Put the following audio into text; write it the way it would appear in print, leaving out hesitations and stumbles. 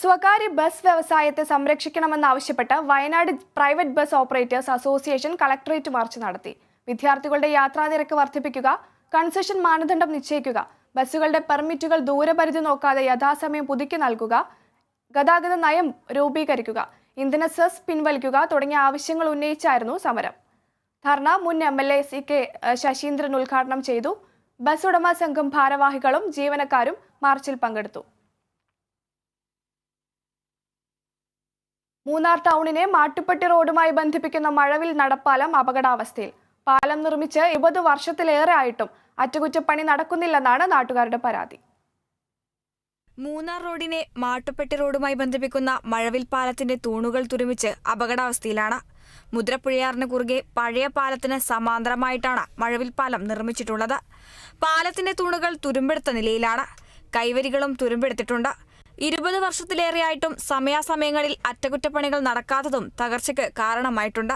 സ്വകാര്യ ബസ് വ്യവസായത്തെ സംരക്ഷിക്കണമെന്നാവശ്യപ്പെട്ട് Wayanad private bus operators association collectorate march നടത്തി. വിദ്യാർത്ഥികളുടെ യാത്രാനിരക്ക് വർദ്ധിപ്പിക്കുക, കൺസെഷൻ മാനദണ്ഡം നിശ്ചയിക്കുക, ബസ്സുകളുടെ പെർമിറ്റുകൾ ദൂരപരിധി നോക്കാതെ യഥാസമയം പുതുക്കി നൽകുക, ഗതാഗത നയം രൂപീകരിക്കുക, ഇന്ധന സെസ് പിൻവലിക്കുക തുടങ്ങിയ ആവശ്യങ്ങൾ ഉന്നയിച്ചായിരുന്നു സമരം. ധർണ മുൻ MLA CK ശശീന്ദ്രൻ ഉദ്ഘാടനം ചെയ്തു. ബസ് ഉടമ സംഘം ഭാരവാഹികളും ജീവനക്കാരും മാർച്ചിൽ പങ്കെടുത്തു. മൂന്നാർ ടൗണിനെ മാട്ടുപ്പെട്ടി റോഡുമായി ബന്ധിപ്പിക്കുന്ന മഴവിൽ നടപ്പാലം അപകടാവസ്ഥയിൽ. പാലം നിർമ്മിച്ച് 20 വർഷത്തിലേറെ ആയിട്ടും അറ്റകുറ്റപ്പണി നടക്കുന്നില്ലെന്നാണ് നാട്ടുകാരുടെ പരാതി. മൂന്നാർ റോഡിനെ മാട്ടുപ്പെട്ടി റോഡുമായി ബന്ധിപ്പിക്കുന്ന മഴവിൽ പാലത്തിന്റെ തൂണുകൾ തുരുമിച്ച് അപകടാവസ്ഥയിലാണ്. മുദ്രപ്പുഴയാറിന് കുറുകെ പഴയ പാലത്തിന് സമാന്തരമായിട്ടാണ് മഴവിൽ പാലം നിർമ്മിച്ചിട്ടുള്ളത്. പാലത്തിന്റെ തൂണുകൾ തുരുമ്പെടുത്ത നിലയിലാണ്. കൈവരികളും തുരുമ്പെടുത്തിട്ടുണ്ട്. 20 വർഷത്തിലേറെയായിട്ടും സമയാസമയങ്ങളിൽ അറ്റകുറ്റപ്പണികൾ നടക്കാത്തതും തകർച്ചയ്ക്ക് കാരണമായിട്ടുണ്ട്.